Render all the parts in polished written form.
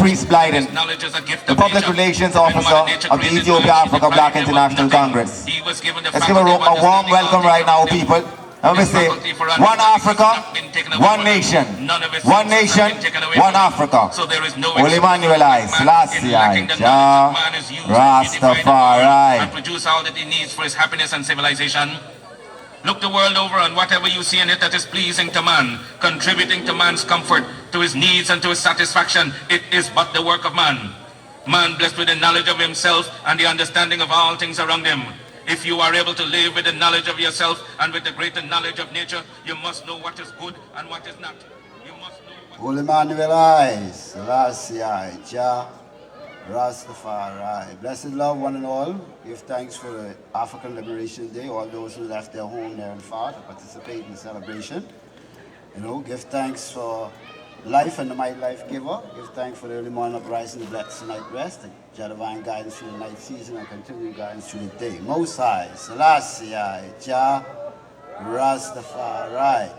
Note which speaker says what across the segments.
Speaker 1: Priest Blyden, the Public Relations Officer of the Ethiopia Africa Black International Congress. Let's give a warm welcome right now, people. And we say, one Africa, one nation. One nation, one Africa. Holy Emmanuel I, Selassie I, Jah Rastafari.
Speaker 2: And produce all that he needs for his happiness and civilization. Look the world over, and whatever you see in it that is pleasing to man, contributing to man's comfort, to his needs and to his satisfaction, it is but the work of man. Man blessed with the knowledge of himself and the understanding of all things around him. If you are able to live with the knowledge of yourself and with the greater knowledge of nature, you must know what is good and what is not. You must know what...
Speaker 3: Holy Emmanuel I, Selassie I, Jah Rastafari. Blessed love one and all. Give thanks for the African Liberation Day. All those who left their home there and far to participate in the celebration. Give thanks for life and the mighty life giver. Give thanks for the early morning uprising, the blessed night rest, the Jah divine guidance through the night season and continuing guidance through the day. Most High, Selassie I, Jah Rastafari.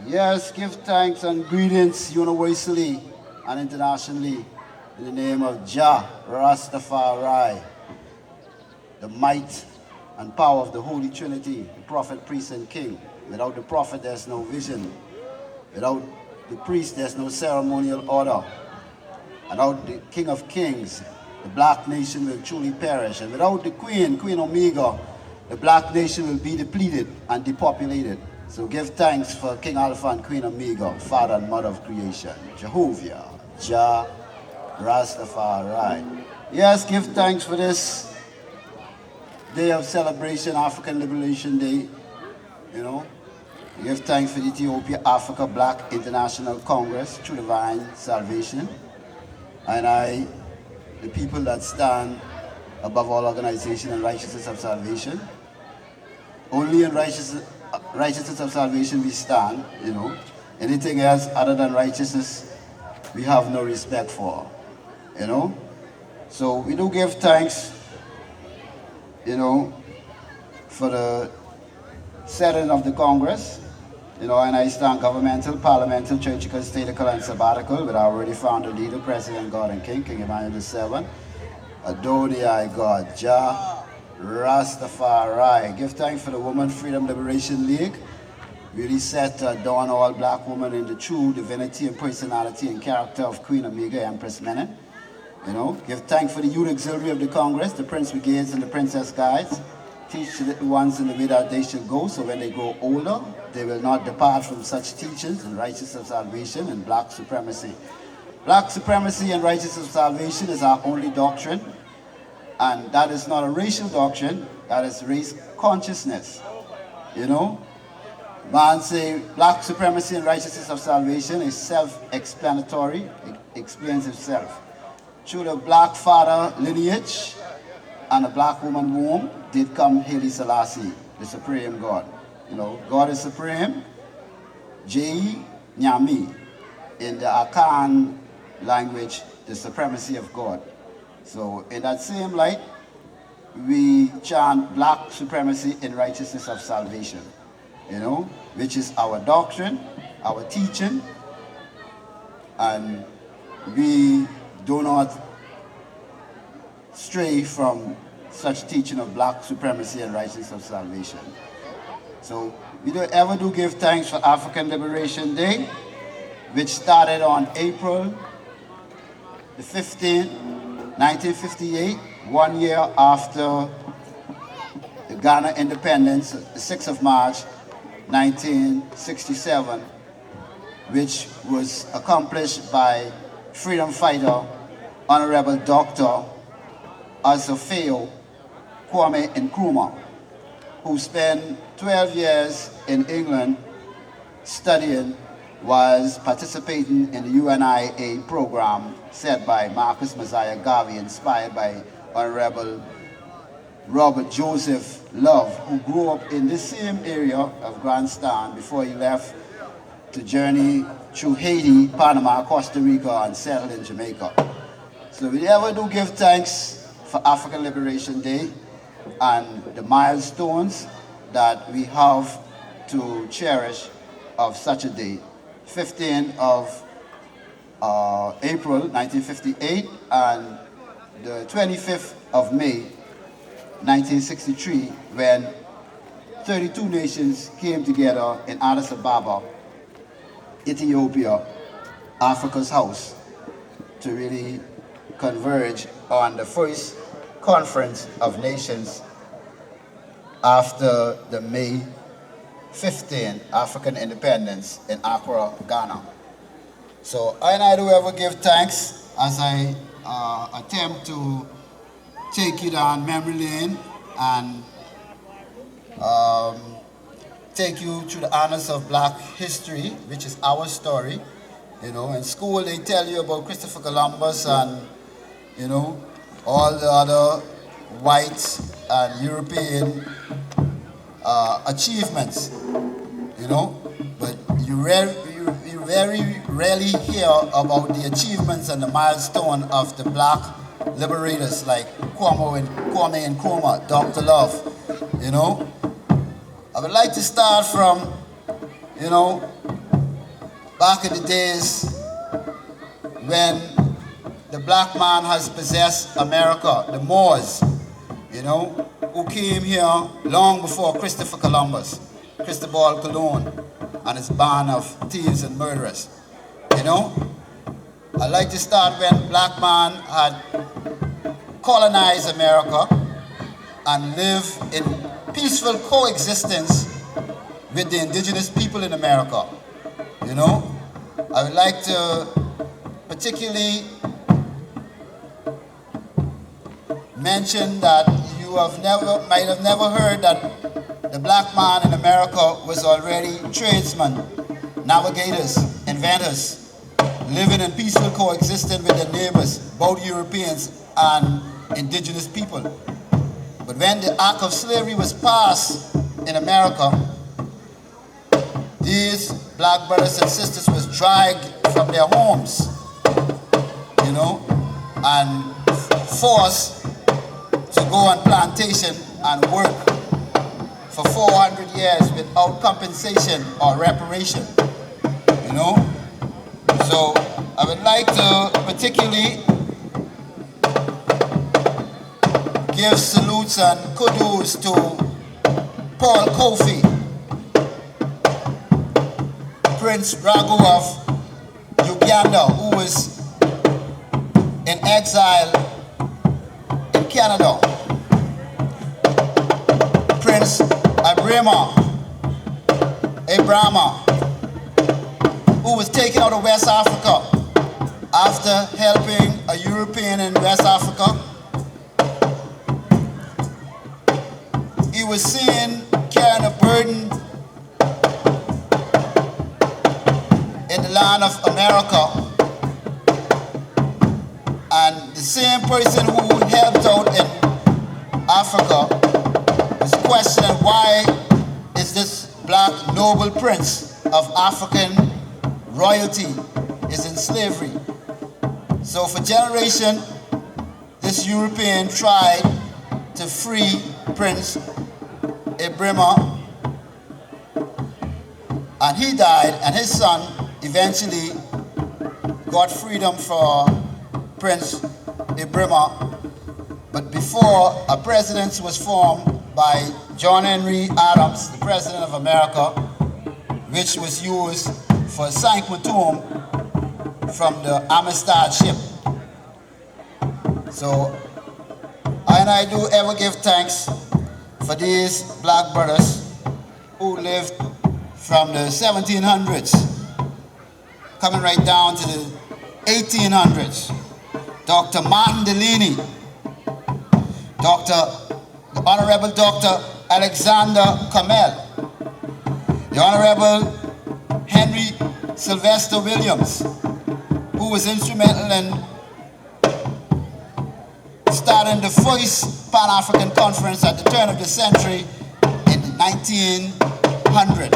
Speaker 3: Yes, give thanks and greetings universally and internationally. In the name of Jah Rastafari, the might and power of the Holy Trinity, the prophet, priest, and king. Without the prophet, there's no vision. Without the priest, there's no ceremonial order. Without the King of Kings, the black nation will truly perish. And without the Queen, Queen Omega, the black nation will be depleted and depopulated. So give thanks for King Alpha and Queen Omega, Father and Mother of creation, Jehovah, Jah Rastafari. Yes, give thanks for this day of celebration, African Liberation Day. Give thanks for the Ethiopia Africa Black International Congress, True Divine Salvation. And the people that stand above all organization and righteousness of salvation. Only in righteousness of salvation we stand, Anything else other than righteousness, we have no respect for. So we do give thanks, for the setting of the Congress, and I stand governmental, parliamental, churchical, statical, and sabbatical with our already founded leader, President God and King, King Emmanuel VII, Adonai God, Jah Rastafari. Give thanks for the Women Freedom Liberation League, really set to adorn all black women in the true divinity and personality and character of Queen Omega, Empress Menen. Give thanks for the youth auxiliary of the Congress, the Prince Brigades and the Princess Guides. Teach the little ones in the way that they should go, so when they grow older, they will not depart from such teachings and righteousness of salvation and black supremacy. Black supremacy and righteousness of salvation is our only doctrine, and that is not a racial doctrine, that is race consciousness. Man say black supremacy and righteousness of salvation is self-explanatory, it explains itself. Through the black father lineage and a black woman womb did come Haile Selassie, the supreme God. God is supreme, J. Nyami, in the Akan language, the supremacy of God. So in that same light, we chant black supremacy in righteousness of salvation, which is our doctrine, our teaching, and we do not stray from such teaching of black supremacy and righteousness of salvation. So we don't ever do give thanks for African Liberation Day, which started on April the 15th, 1958, 1 year after the Ghana independence, the 6th of March, 1967, which was accomplished by freedom fighter, Honorable Dr. Azofeo Kwame Nkrumah, who spent 12 years in England studying, was participating in the UNIA program set by Marcus Messiah Garvey, inspired by Honorable Robert Joseph Love, who grew up in the same area of Grandstand before he left to journey through Haiti, Panama, Costa Rica, and settle in Jamaica. So we ever do give thanks for African Liberation Day and the milestones that we have to cherish of such a day. 15th of April 1958 and the 25th of May 1963, when 32 nations came together in Addis Ababa, Ethiopia, Africa's house, to really converge on the first conference of nations after the May 15 African independence in Accra, Ghana. So I do ever give thanks as I attempt to take you down memory lane and take you through the honors of Black history, which is our story. You know, in school they tell you about Christopher Columbus and, you know, all the other white and European achievements, you know, but you very rarely hear about the achievements and the milestone of the Black liberators like Kwame and Nkrumah, Dr. Love, you know. I would like to start from, you know, back in the days when the black man has possessed America, the Moors, you know, who came here long before Christopher Columbus, Cristobal Colon, and his band of thieves and murderers, you know. I'd like to start when black man had colonized America and lived in peaceful coexistence with the indigenous people in America, you know. I would like to particularly mention that you might have never heard that the black man in America was already tradesmen, navigators, inventors, living in peaceful coexistence with their neighbors, both Europeans and indigenous people. But when the act of slavery was passed in America, these black brothers and sisters was dragged from their homes, you know, and forced to go on plantation and work for 400 years without compensation or reparation, you know. So I would like to particularly give salutes and kudos to Paul Kofi, Prince Ragu of Uganda, who was in exile in Canada. Prince Abrahama, who was taken out of West Africa after helping a European in West Africa. He was seen carrying a burden in the land of America, and the same person who helped out in Africa is questioning why is this black noble prince of African royalty is in slavery. So for generations, this European tried to free Prince Abrahama, and he died, and his son eventually got freedom for Prince Abrahama. But before, a presidency was formed by John Henry Adams, the President of America, which was used for Cinque Tomb from the Amistad ship. So, I do ever give thanks for these black brothers who lived from the 1700s, coming right down to the 1800s. Dr. Martin Delany, the Honorable Dr. Alexander Kamel, the Honorable Henry Sylvester Williams, who was instrumental in starting the first Pan-African conference at the turn of the century in 1900.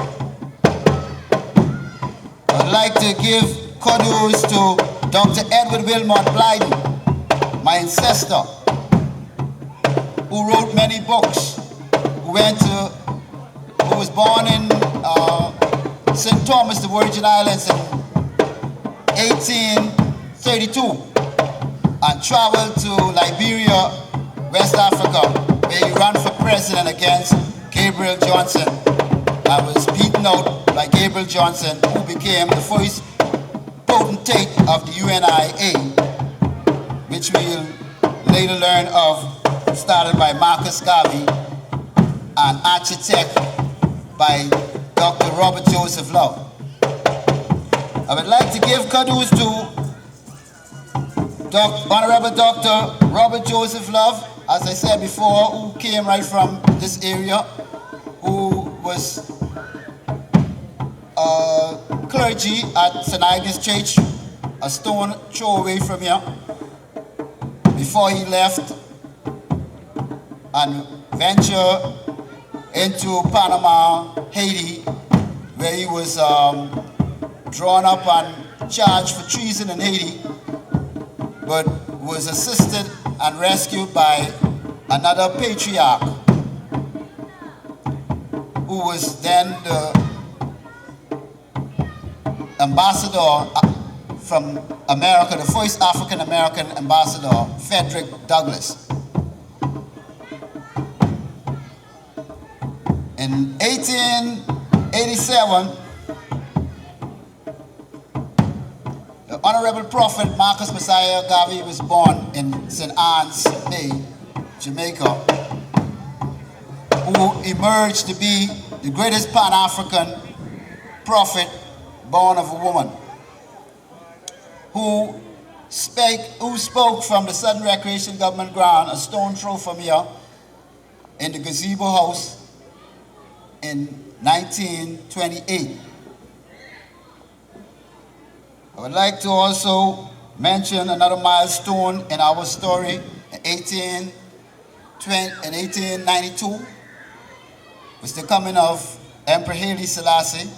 Speaker 3: I'd like to give kudos to Dr. Edward Wilmot Blyden, my ancestor, who wrote many books, who was born in St. Thomas, the Virgin Islands, in 1832 and traveled to Liberia, West Africa, where he ran for president against Gabriel Johnson and was beaten out by Gabriel Johnson, who became the first potentate of the UNIA, which we'll later learn of, started by Marcus Garvey and architect by Dr. Robert Joseph Love. I would like to give kudos to Honorable Dr. Robert Joseph Love, as I said before, who came right from this area, who was clergy at St. Agnes Church, a stone throw away from here, before he left and ventured into Panama, Haiti, where he was drawn up and charged for treason in Haiti, but was assisted and rescued by another patriarch, who was then the ambassador from America, the first African-American ambassador, Frederick Douglass. In 1887, the Honorable Prophet Marcus Messiah Garvey was born in St. Anne's Bay, Jamaica, who emerged to be the greatest Pan-African prophet born of a woman, who spoke from the Southern Recreation Government ground, a stone throw from here, in the gazebo house in 1928. I would like to also mention another milestone in our story. In 1892 was the coming of Emperor Haile Selassie,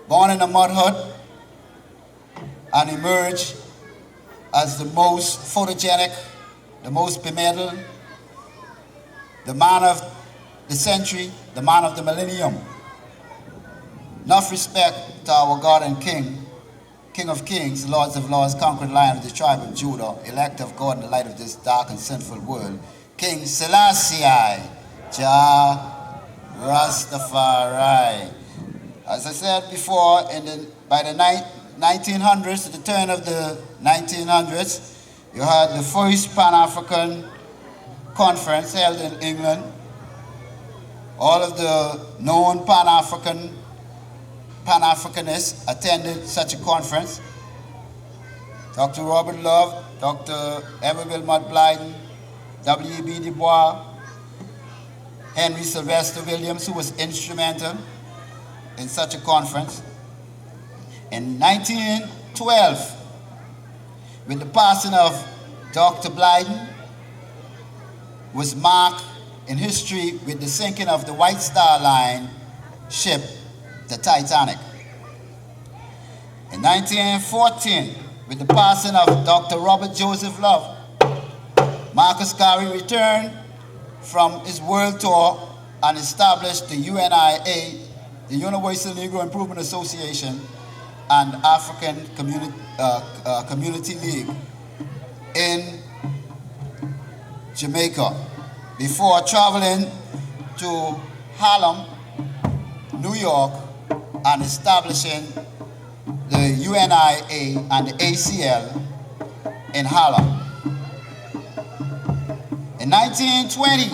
Speaker 3: born in a mud hut and emerged as the most photogenic, the most bemedaled, the man of the century, the man of the millennium. Enough respect to our God and King, King of kings, Lords of lords, conquered Lion of the tribe of Judah, elect of God in the light of this dark and sinful world, King Selassie, Jah Rastafari. As I said before, by the 1900s, at the turn of the 1900s, you had the first Pan-African conference held in England. All of the known Pan-Africanists attended such a conference. Dr. Robert Love, Dr. Jah Blyden, W.E.B. Du Bois, Henry Sylvester Williams, who was instrumental in such a conference. In 1912, with the passing of Dr. Blyden, was marked in history with the sinking of the White Star Line ship, the Titanic. In 1914, with the passing of Dr. Robert Joseph Love, Marcus Garvey returned from his world tour and established the UNIA, the Universal Negro Improvement Association, and African Community League in Jamaica, before traveling to Harlem, New York, and establishing the UNIA and the ACL in Harlem. In 1920,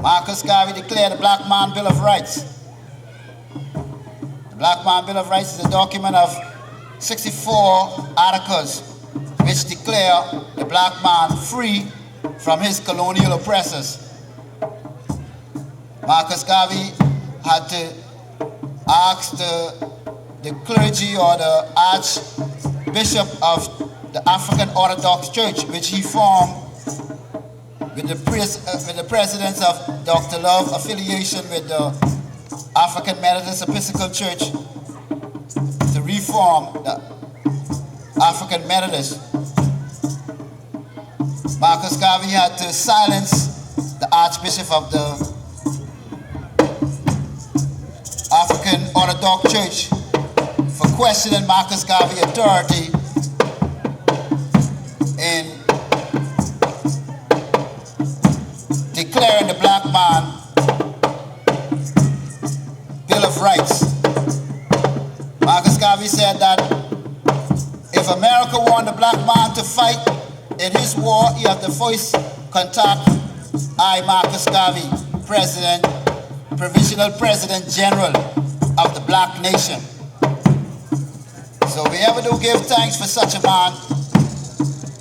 Speaker 3: Marcus Garvey declared the Black Man Bill of Rights. The Black Man Bill of Rights is a document of 64 articles which declare the black man free from his colonial oppressors. Marcus Garvey had to ask the clergy or the Archbishop of the African Orthodox Church, which he formed with the presidents of Dr. Love, affiliation with the African Methodist Episcopal Church, to reform the African Methodists. Marcus Garvey had to silence the Archbishop of the Orthodox Church for questioning Marcus Garvey's authority in declaring the black man Bill of Rights. Marcus Garvey said that if America want the black man to fight in his war, he have to first contact I, Marcus Garvey, President, Provisional President General of the black nation. So we ever do give thanks for such a man,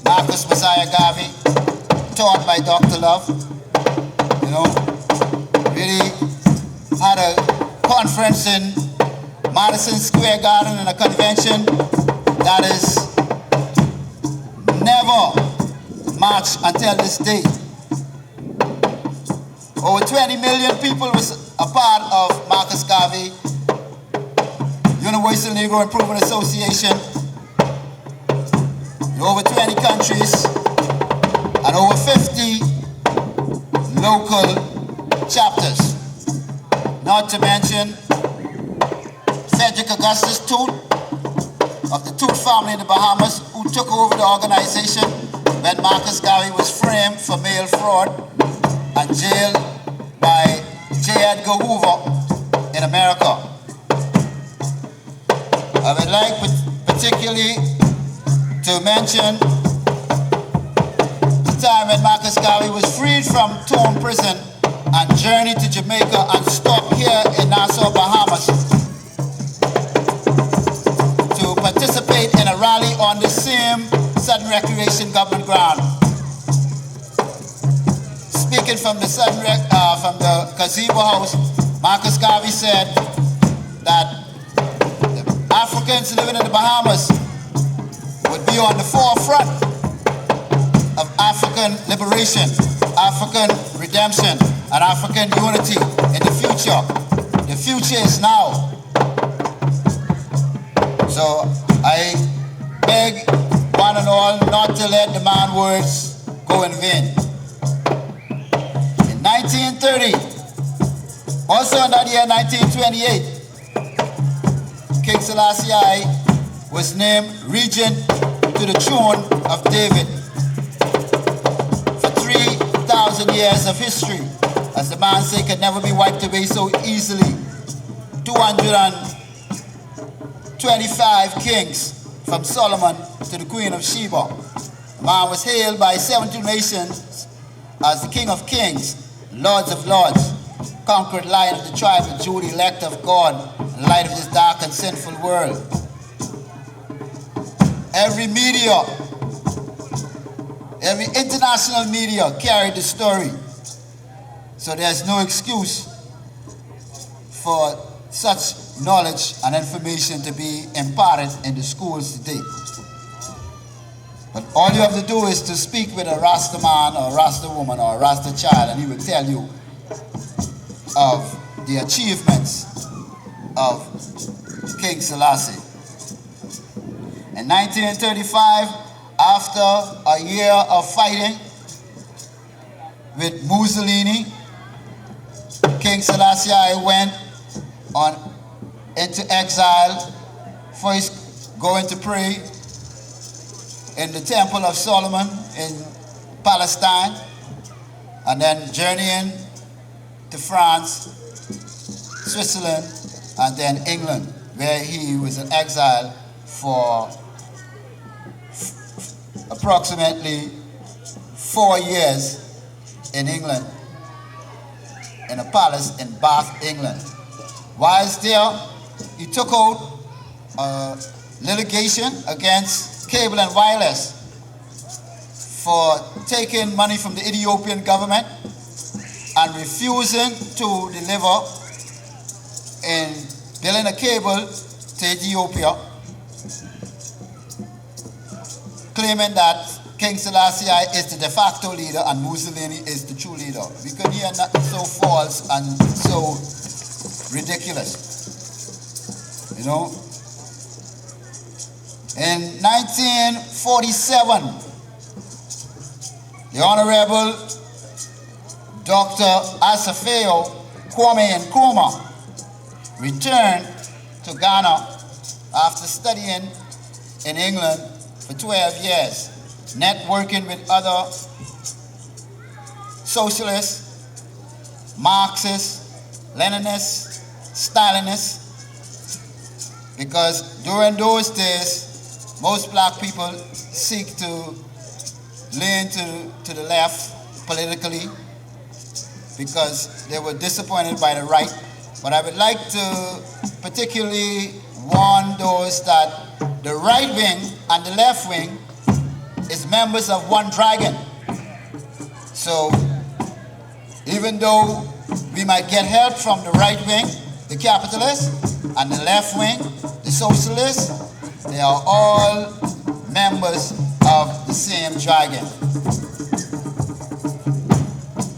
Speaker 3: Marcus Messiah Garvey, taught by Dr. Love. You know, really had a conference in Madison Square Garden in a convention that is never matched until this day. Over 20 million people was a part of Marcus Garvey, Universal Negro Improvement Association, in over 20 countries, and over 50 local chapters. Not to mention Cedric Augustus Tooth of the Tooth family in the Bahamas, who took over the organization when Marcus Garvey was framed for mail fraud and jailed by J. Edgar Hoover in America. I would like particularly to mention the time when Marcus Garvey was freed from Thorn prison and journeyed to Jamaica and stopped here in Nassau, Bahamas to participate in a rally on the same Southern Recreation Government ground. Speaking from the from the gazebo house, Marcus Garvey said that the Africans living in the Bahamas would be on the forefront of African liberation, African redemption, and African unity in the future. The future is now. So I beg one and all not to let the man's words go in vain. In 1930, also in that year 1928, King Selassie I was named regent to the throne of David. For 3,000 years of history, as the man said, could never be wiped away so easily. 225 kings from Solomon to the Queen of Sheba. The man was hailed by 72 nations as the King of Kings, Lords of Lords, conquered Lion of the tribe of Judah, elect of God, light of this dark and sinful world. Every media, every international media carried the story. So there's no excuse for such knowledge and information to be imparted in the schools today. But all you have to do is to speak with a Rasta man or a Rasta woman or a Rasta child, and he will tell you of the achievements of King Selassie. In 1935, after a year of fighting with Mussolini, King Selassie I went into exile, first going to pray in the Temple of Solomon in Palestine, and then journeying to France, Switzerland, and then England, where he was in exile for approximately 4 years in England, in a palace in Bath, England. Whilst there, he took out litigation against Cable and Wireless for taking money from the Ethiopian government and refusing to deliver in building a cable to Ethiopia, claiming that King Selassie I is the de facto leader and Mussolini is the true leader. We could hear nothing so false and so ridiculous, you know. In 1947, the Honorable Dr. Asafeo Kwame Nkrumah returned to Ghana after studying in England for 12 years, networking with other socialists, Marxists, Leninists, Stalinists, because during those days, most black people seek to lean to the left politically because they were disappointed by the right. But I would like to particularly warn those that the right wing and the left wing is members of one dragon. So even though we might get help from the right wing, the capitalists, and the left wing, the socialists, they are all members of the same dragon.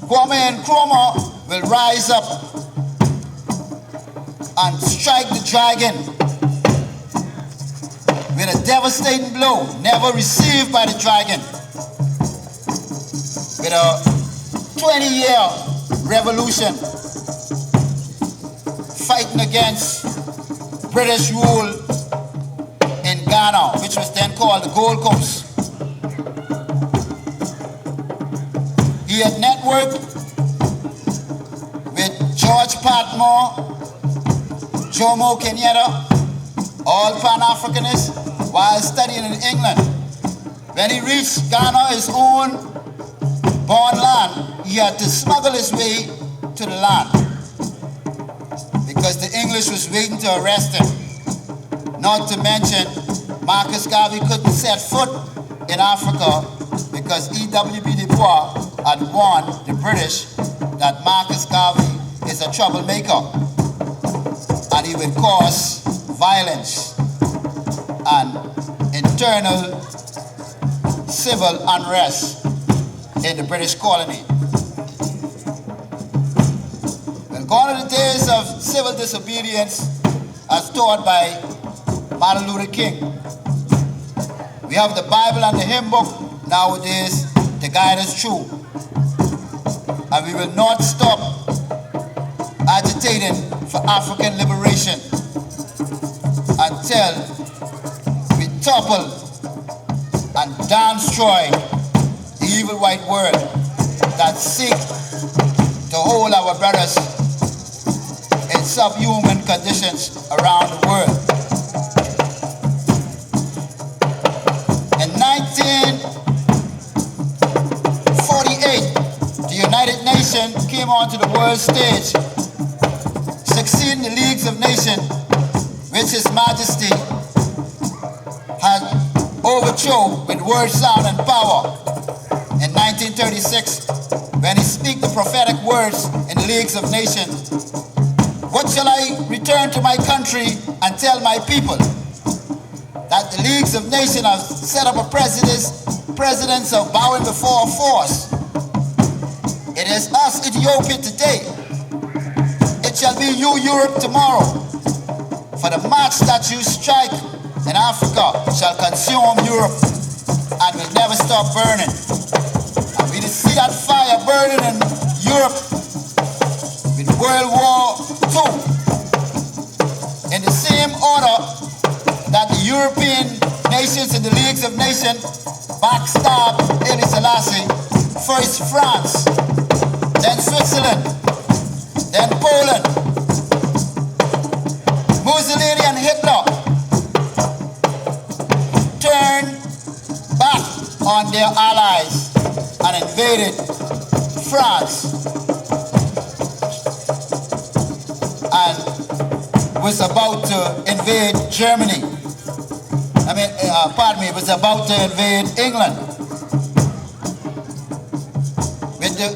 Speaker 3: Kwame Nkrumah will rise up and strike the dragon with a devastating blow never received by the dragon, with a 20-year revolution fighting against British rule in Ghana, which was then called the Gold Coast. He had networked with George Patmore, Jomo Kenyatta, all Pan-Africanists, while studying in England. When he reached Ghana, his own born land, he had to smuggle his way to the land because the English was waiting to arrest him. Not to mention, Marcus Garvey couldn't set foot in Africa because E.W.B. Du Bois had warned the British that Marcus Garvey is a troublemaker and he would cause violence and internal civil unrest in the British colony. Well, gone are the days of civil disobedience as taught by Martin Luther King. We have the Bible and the hymn book nowadays to guide us through. And we will not stop agitating for African liberation until we topple and destroy the evil white world that seek to hold our brothers in subhuman conditions around the world. In 1948, the United Nations came onto the world stage, succeeding the Leagues of Nations, which His Majesty had overthrown with word, sound, and power. In 1936, when he speak the prophetic words in the Leagues of Nations, what shall I return to my country and tell my people? That the Leagues of Nations have set up a presidents of bowing before a force. It is us, Ethiopia, today. It shall be you, Europe, tomorrow. For the match that you strike in Africa shall consume Europe and will never stop burning. And we see that fire burning in Europe with World War II. In the same order that the European nations in the Leagues of Nations backstabbed Haile Selassie, first France, then Switzerland, then Poland, Mussolini and Hitler turned back on their allies and invaded France and was about to invade Germany. Was about to invade England. With the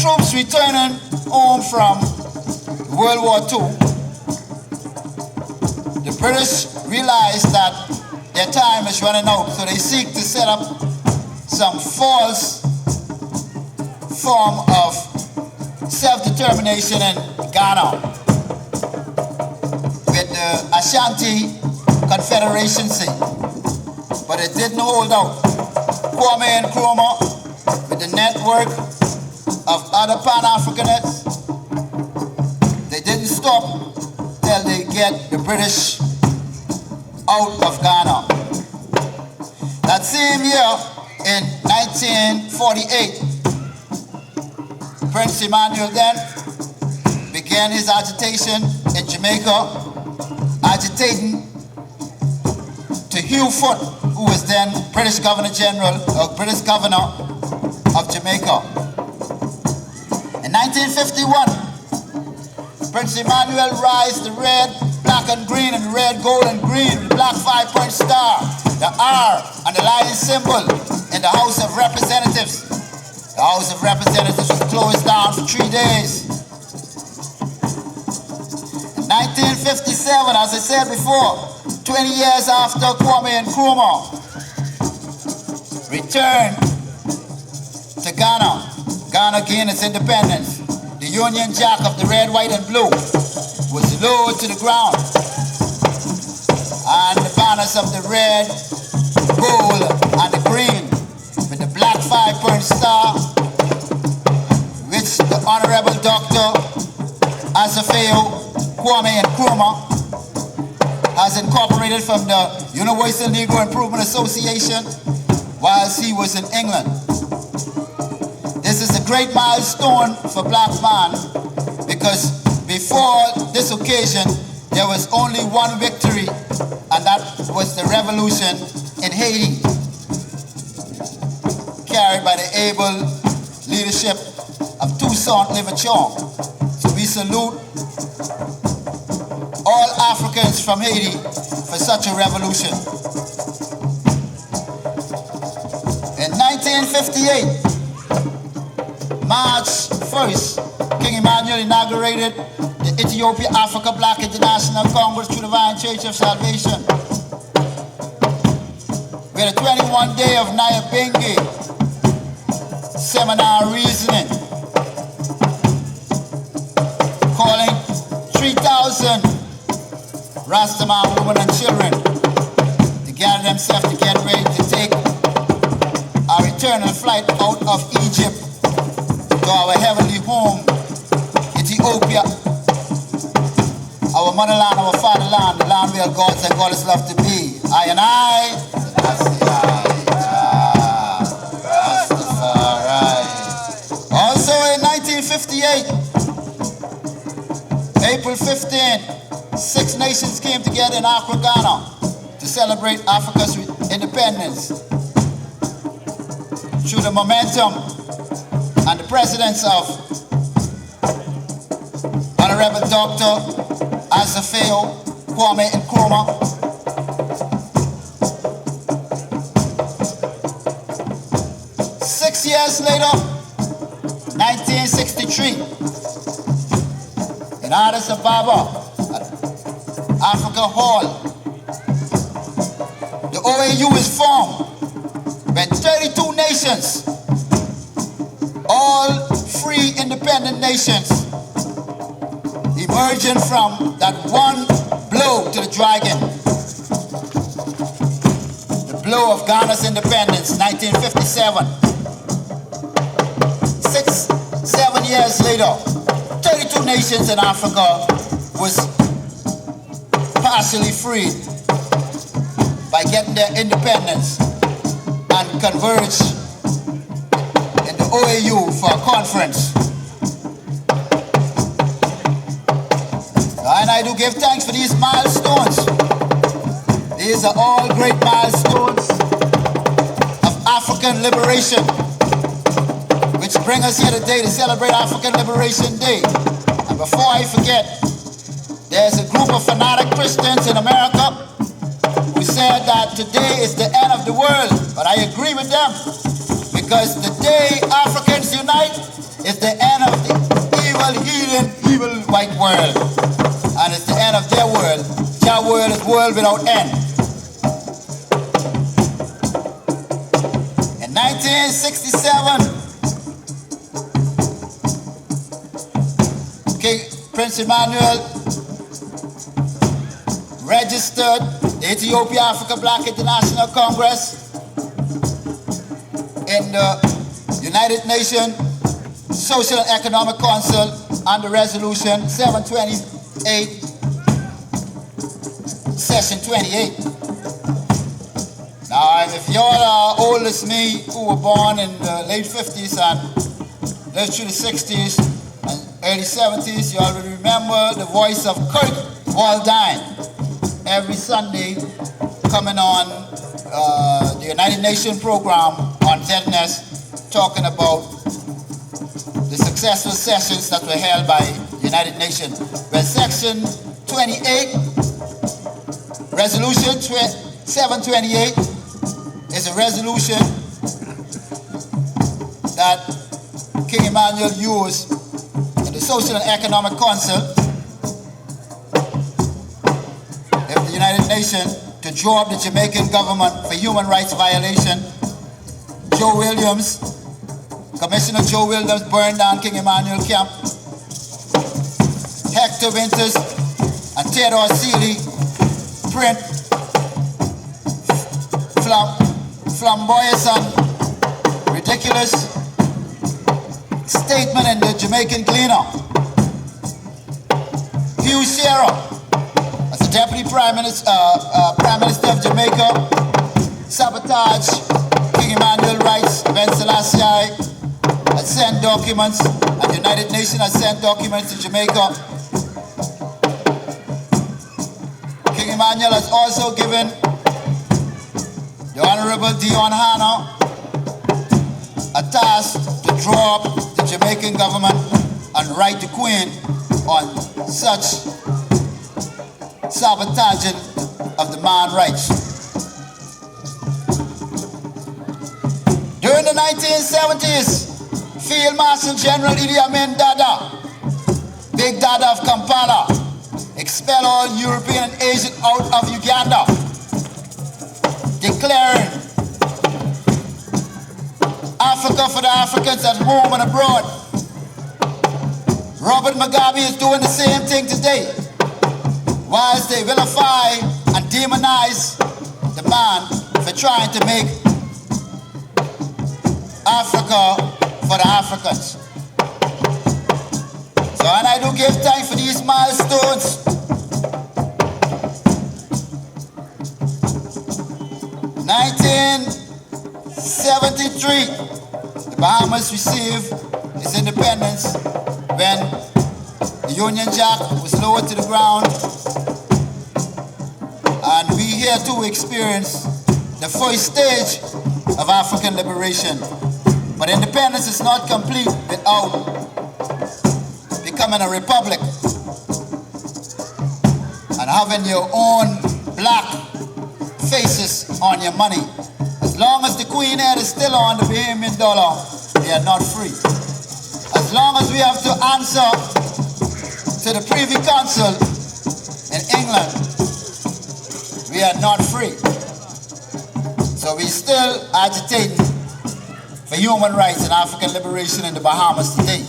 Speaker 3: troops returning home from World War II, the British realized that their time is running out, so they seek to set up some false form of self-determination in Ghana with the Ashanti Confederation. But it didn't hold out. Kwame Nkrumah, with the network of other Pan-Africanists, they didn't stop till they get the British out of Ghana. That same year, in 1948, Prince Emmanuel then began his agitation in Jamaica, agitating to Hugh Foot, who was then British Governor General, or British Governor of Jamaica. In 1951, Prince Emmanuel raised the red, black and green, and the red, gold and green, with the black 5-point star, the R, and the lion symbol in the House of Representatives. The House of Representatives was closed down for 3 days. In 1957, as I said before, 20 years after Kwame Nkrumah returned to Ghana, Ghana gained its independence. The Union Jack of the red, white, and blue was lowered to the ground, and the banners of the red, gold, and the green with the black 5-point star, which the Honorable Dr. Asafeo Kwame Nkrumah has incorporated from the Universal Negro Improvement Association whilst he was in England. This is a great milestone for black man, because before this occasion there was only one victory, and that was the revolution in Haiti, carried by the able leadership of Toussaint Louverture. So we salute all Africans from Haiti for such a revolution. In 1958, March 1st, King Emmanuel inaugurated the Ethiopia Africa Black International Congress through the Divine Church of Salvation, with a 21-day of Nyabingi seminar reasoning, calling 3,000 Rastaman women and children to gather themselves to get ready to take our eternal flight out of Egypt to our heavenly home, Ethiopia, our motherland, our fatherland, the land where gods and goddesses love to be. I and I, Rastafari. Also in 1958, April 15, 6 nations came together in Accra, Ghana to celebrate Africa's independence. Through the momentum and the presence of Honorable Dr. Asafeo Kwame Nkrumah, 6 years later, 1963, in Addis Ababa, at Africa Hall, the OAU is formed when 32 nations, all free independent nations, emerging from that one blow to the dragon, the blow of Ghana's independence, 1957. 7 years later, 32 nations in Africa was partially freed by getting their independence and converged in the OAU for a conference. And I do give thanks for these milestones. These are all great milestones of African liberation, which bring us here today to celebrate African Liberation Day. And before I forget, there's a group of fanatic Christians in America who said that today is the end of the world. But I agree with them, because the day Africans unite is the end of the evil, heathen, evil white world. And it's the end of their world. Jah world is world without end. In 1967, Prince Emmanuel registered the Ethiopia Africa Black International Congress in the United Nations Social and Economic Council under Resolution 728 session 28. Now, if y'all are old as me, who were born in the late 50s and lived through the 60s and early 70s, y'all will remember the voice of Kurt Waldheim every Sunday coming on the United Nations program on ZNS, talking about the successful sessions that were held by the United Nations. Well, section 28, resolution 728 is a resolution that King Emmanuel used in the Social and Economic Council of the United Nations to draw up the Jamaican government for human rights violation. Joe Williams, Commissioner Joe Williams, burned down King Emmanuel camp. Hector Winters and Theodore Seeley print flamboyant and ridiculous statement in the Jamaican Gleaner. Hugh Shearer, as the Deputy Prime Minister of Jamaica, sabotaged King Emmanuel rights. Ben Selassie had sent documents, and the United Nations had sent documents to Jamaica. King Emmanuel has also given the Honorable Dion Hanna a task to draw up the Jamaican government and write the Queen on such sabotaging of the man's rights. During the 1970s, Field Marshal General Idi Amin Dada, Big Dada of Kampala, expelled all European and Asian out of Uganda, declaring Africa for the Africans at home and abroad. Robert Mugabe is doing the same thing today, whilst they vilify and demonize the man for trying to make Africa for the Africans. So, and I do give thanks for these milestones. 1973, the Bahamas received its independence when the Union Jack was lowered to the ground, and we here too experience the first stage of African liberation. But independence is not complete without becoming a republic and having your own black faces on your money. As long as the Queen head is still on the Bahamian dollar, we are not free. As long as we have to answer to the Privy Council in England, we are not free. So we still agitating for human rights and African liberation in the Bahamas today.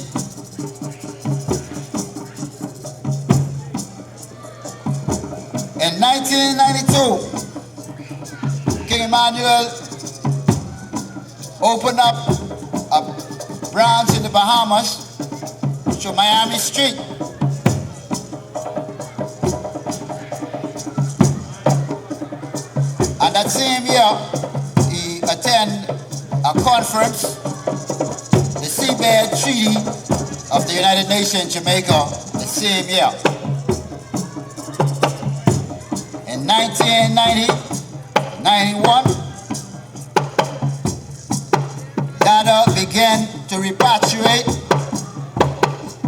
Speaker 3: In 1992, King Emmanuel opened up a branch in the Bahamas to Miami Street. And that same year, he attended a conference, the Seabed Treaty of the United Nations, Jamaica, the same year. In 1990-91, Dada began to repatriate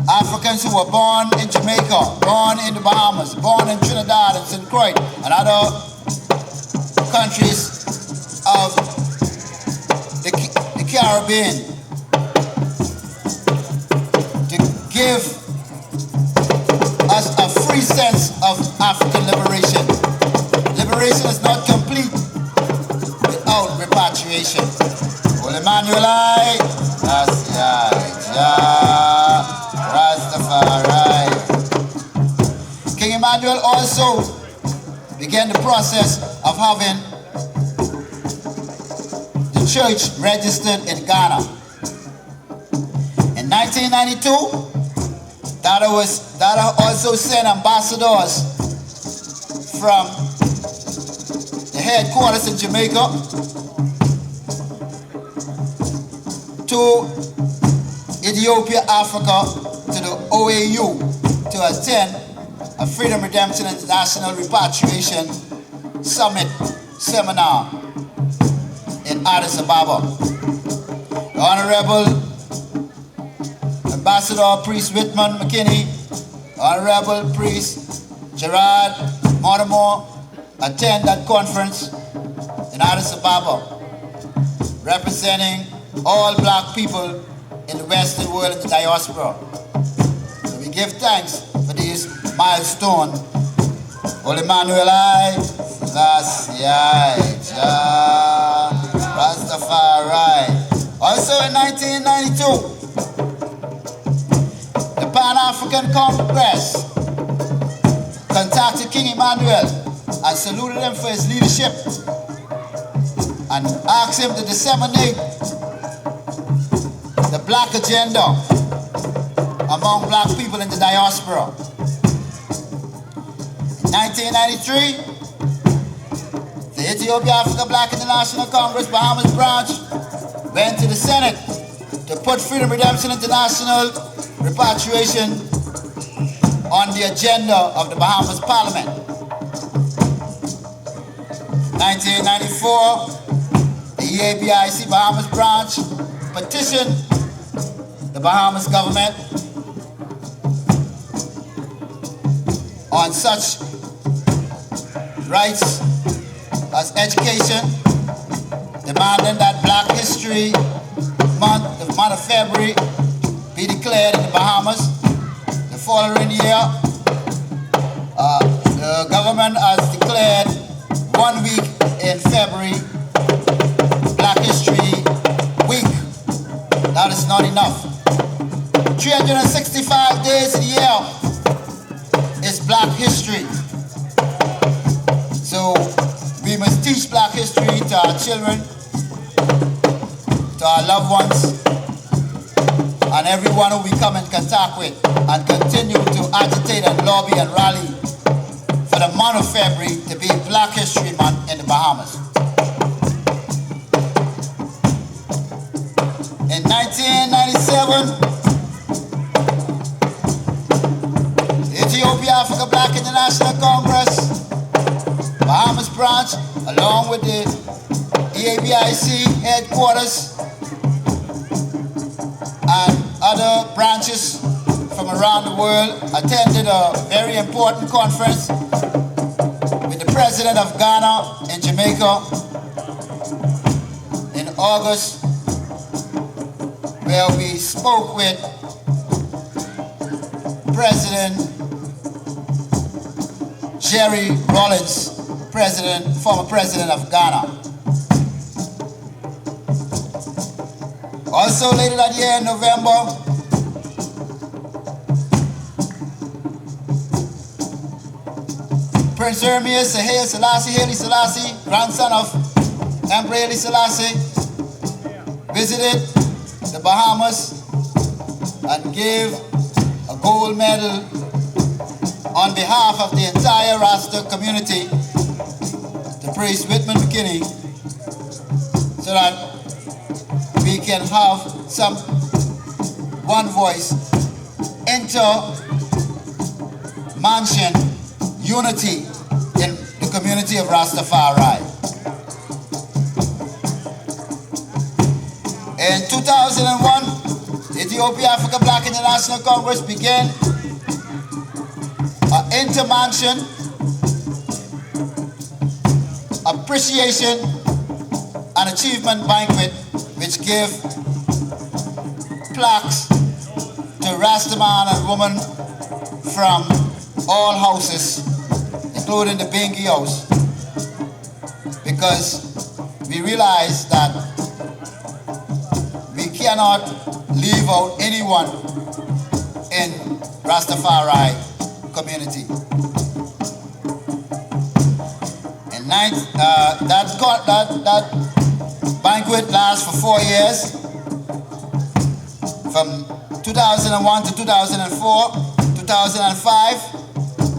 Speaker 3: Africans who were born in Jamaica, born in the Bahamas, born in Trinidad and St. Croix, and other countries of the Caribbean, to give us a free sense of African liberation. Liberation is not complete without repatriation. Well, Emmanuel, Rastafari. King Emmanuel also began the process of having the church registered in Ghana. In 1992, Dada also sent ambassadors from headquarters in Jamaica to Ethiopia, Africa, to the OAU to attend a Freedom Redemption International Repatriation Summit seminar in Addis Ababa. The Honorable Ambassador Priest Whitman McKinney, Honorable Priest Gerard Mortimer attend that conference in Addis Ababa, representing all black people in the Western world and the diaspora. So we give thanks for this milestone. Holy Emmanuel I, Selassie I, Jah Rastafari. Also in 1992, the Pan-African Congress contacted King Emmanuel and saluted him for his leadership and asked him to disseminate the black agenda among black people in the diaspora. In 1993, the Ethiopia Africa Black International Congress Bahamas branch went to the Senate to put Freedom Redemption International repatriation on the agenda of the Bahamas Parliament. 1994, the EABIC Bahamas branch petitioned the Bahamas government on such rights as education, demanding that Black History Month, the month of February, be declared in the Bahamas. The following year, the government has declared 1 week in February Black History Week. That is not enough. 365 days a year is Black History. So we must teach Black history to our children, to our loved ones, and everyone who we come in contact with, and continue to agitate and lobby and rally for the month of February to be Black History Month in the Bahamas. In 1997, the Ethiopia Africa Black International Congress Bahamas branch, along with the EABIC headquarters and other branches from around the world, attended a very important conference with the President of Ghana in Jamaica in August, where we spoke with President Jerry Rawlings, former president of Ghana. Also later that year in November, Prince Hermes Haile Selassie, grandson of Emperor Haile Selassie, visited the Bahamas and gave a gold medal on behalf of the entire Rasta community to Priest Whitman McKinney, so that we can have some one voice, inter-mansion unity in the community of Rastafari. In 2001, the Ethiopia Africa Black International Congress began an inter-mansion appreciation and achievement banquet, which gave plaques to Rastaman and women from all houses, including the Bingi house, because we realized that we cannot leave out anyone in Rastafari community. And that banquet lasts for 4 years, from 2001 to 2004, 2005.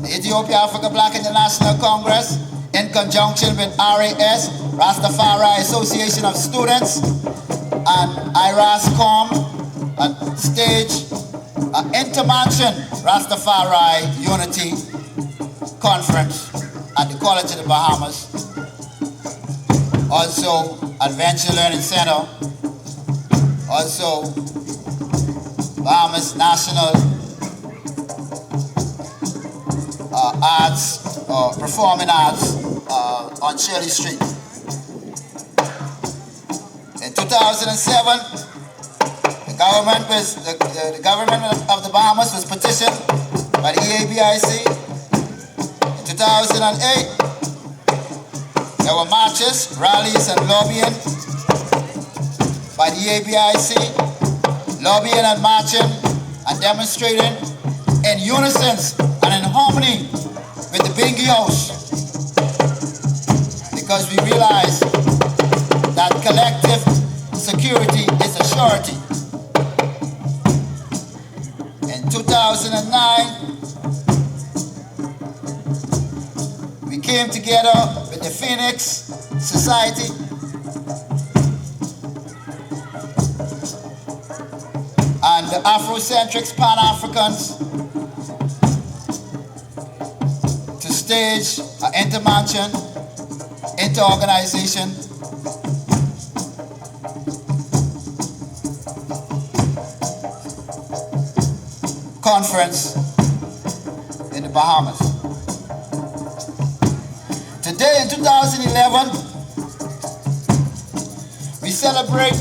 Speaker 3: The Ethiopia Africa Black International Congress in conjunction with RAS, Rastafari Association of Students, and IRASCOM, stage an Intermansion Rastafari Unity Conference at the College of the Bahamas. Also, Adventure Learning Center. Also, Bahamas National Arts, Performing Arts on Shirley Street. In 2007, the government of the Bahamas was petitioned by the EABIC. In 2008, there were marches, rallies, and lobbying by the EABIC, lobbying and marching and demonstrating in unison and in harmony with the Bingy House, because we realize that collective security is a surety. In 2009, we came together with the Phoenix Society and the Afrocentrics Pan-Africans to stage an intermansion, inter-organization conference in the Bahamas. Today in 2011, we celebrate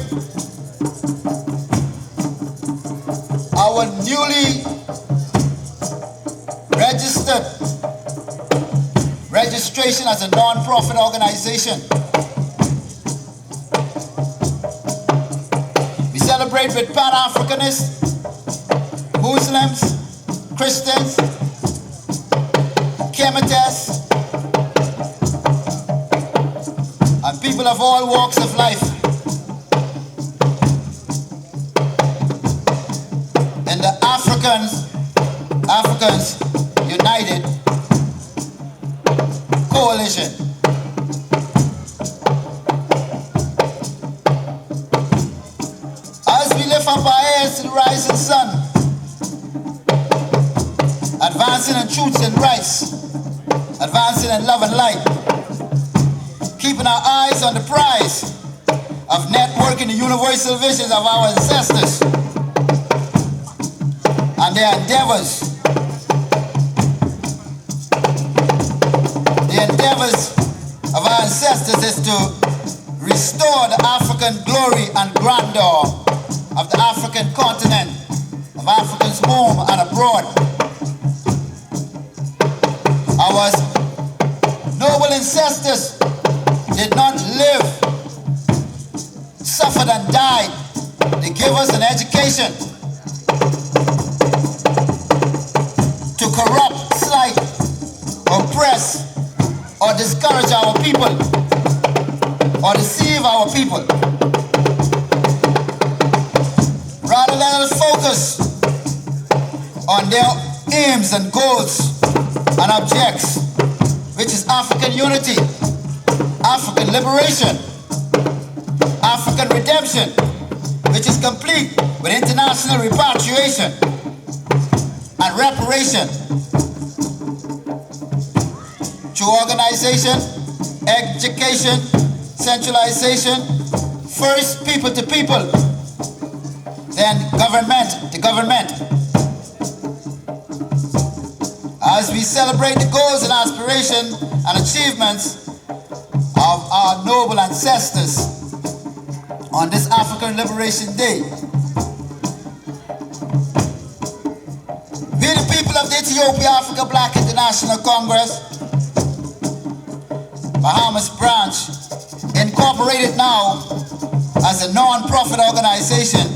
Speaker 3: our newly registration as a non-profit organization. We celebrate with Pan-Africanists, Muslims, Christians, Kemetes, and people of all walks of life. In the Africans United Coalition. As we lift up our heads to the rising sun, advancing in truths and rights, advancing in love and light, keeping our eyes on the prize of networking the universal visions of our ancestors and their endeavors. The endeavors of our ancestors is to restore the African glory and grandeur of the African continent, of Africans home and abroad. Our noble ancestors did not live, suffered and died. They gave us an education to corrupt, slight, oppress, or discourage our people, or deceive our people. Rather let us focus on their aims and goals and objects, which is African unity, African liberation, African redemption, which is complete with international repatriation and reparation through organization, education, centralization, first people to people, then government to government. As we celebrate the goals and aspirations and achievements of our noble ancestors on this African Liberation Day, we the people of the Ethiopia Africa Black International Congress, Bahamas branch, incorporated now as a non-profit organization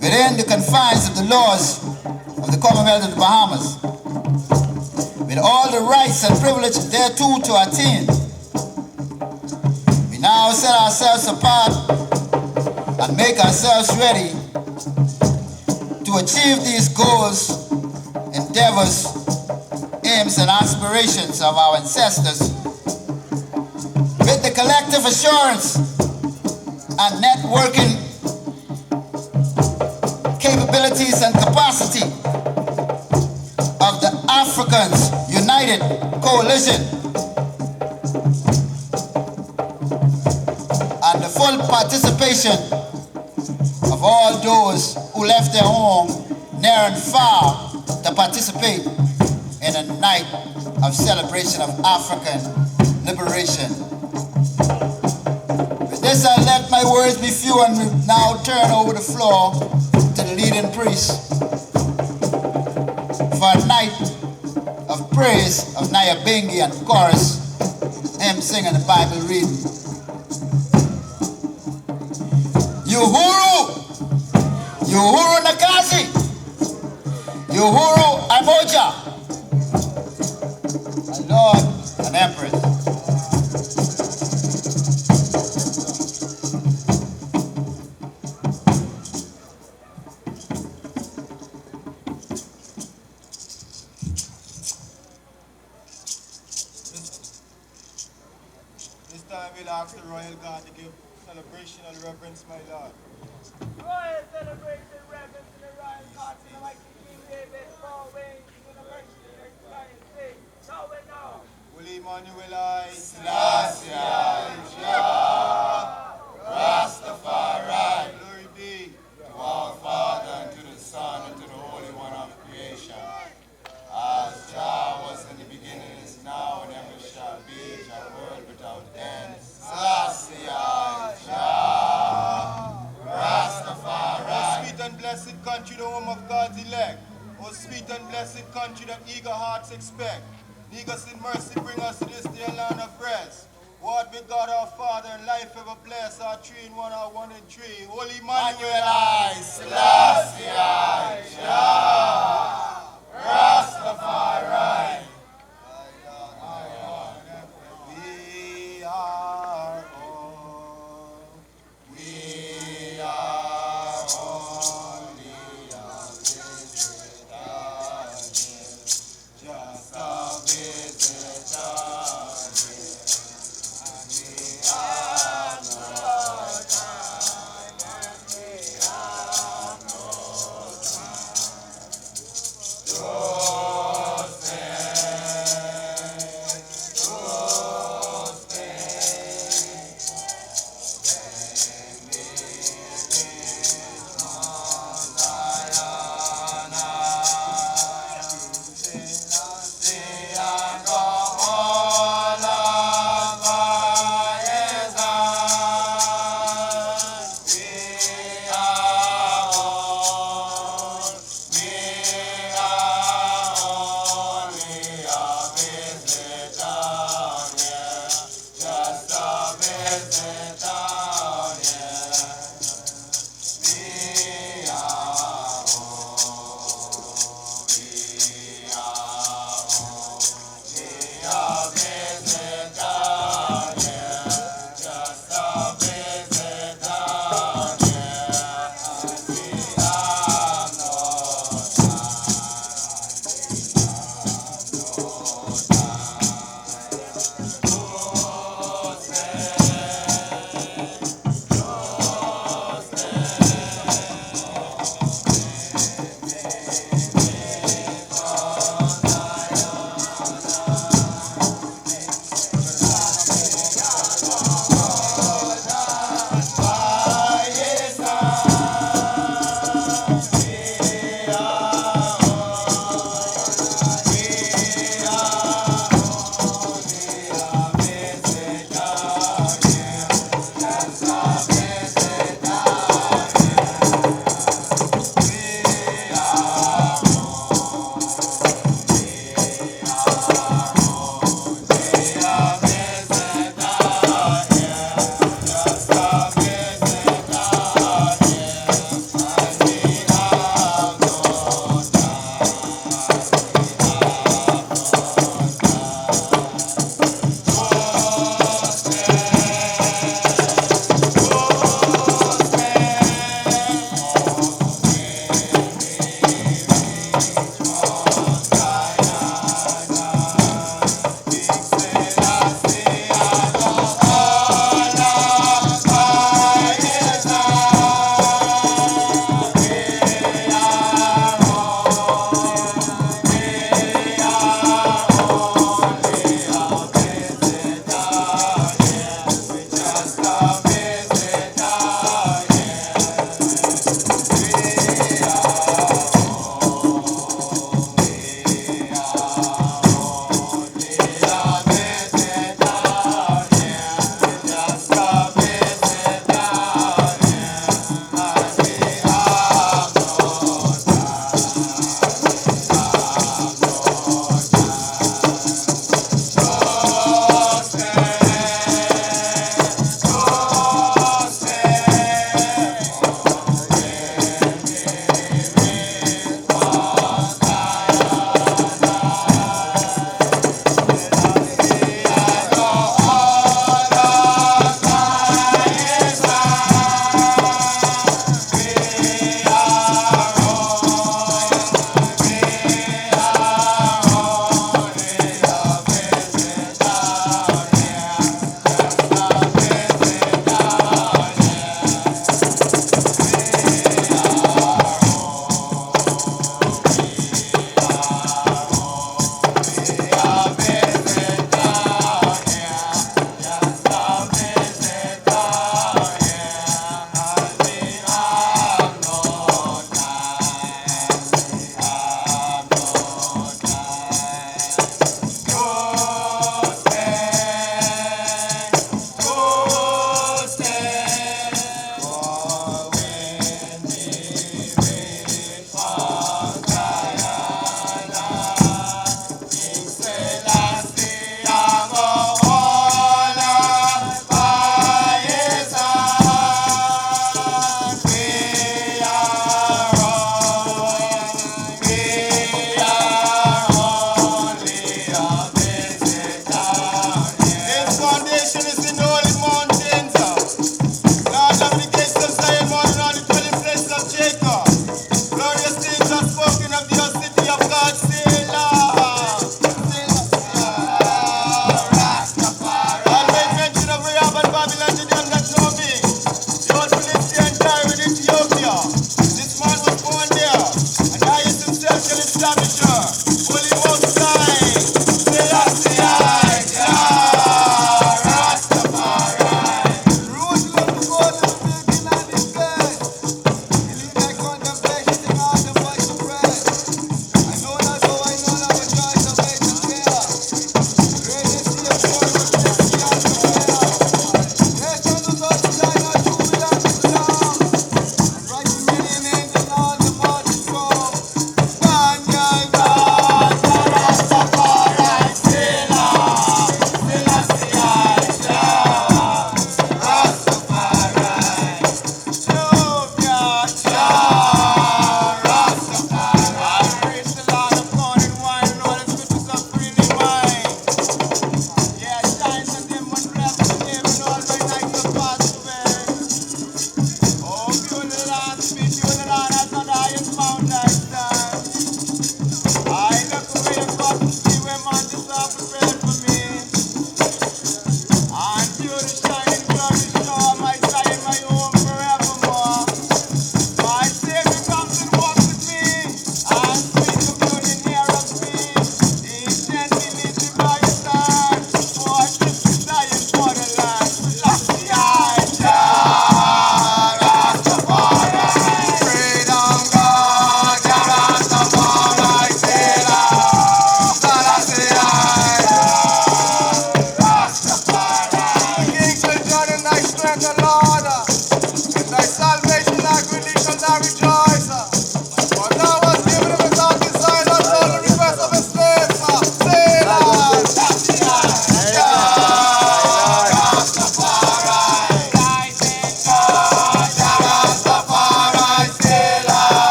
Speaker 3: within the confines of the laws of the Commonwealth of the Bahamas, with all the rights and privileges thereto to attain. We now set ourselves apart and make ourselves ready to achieve these goals, endeavors, aims, and aspirations of our ancestors assurance and networking capabilities and capacity of the Africans United Coalition and the full participation of all those who left their home near and far to participate in a night of celebration of African liberation. With this, I let my words be few and now turn over the floor to the leading priest for a night of praise of Nyabingi and chorus, him singing the Bible reading. Uhuru! Uhuru Nakazi! Uhuru Amoja! My Lord and Empress.
Speaker 4: This time we'll ask the Royal Guard to give celebration and reverence, my Lord.
Speaker 5: Royal celebration, reverence to the Royal Guard, to the mighty King David, forward, University of Science, say, now we know.
Speaker 4: Holy Emmanuel, I,
Speaker 3: Selassie, Jah, Rastafari.
Speaker 4: Glory be.
Speaker 3: To our Father, and to the Son, and to the Holy One of creation. As Jah was in the beginning, is now, and ever shall be, Jah world without end. Selassie, Jah, Rastafari.
Speaker 4: Oh, sweet and blessed country, the home of God's elect. Oh, sweet and blessed country that eager hearts expect. Negus in mercy bring us to this dear land of rest. What with God our Father and life ever bless, our three in one, our one in three. Holy Emmanuel,
Speaker 3: I, Selassie, Jah, Rastafari.
Speaker 4: we are all.
Speaker 3: We are only a visitor, just a visitor.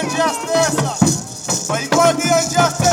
Speaker 4: injustice. For equality and justice.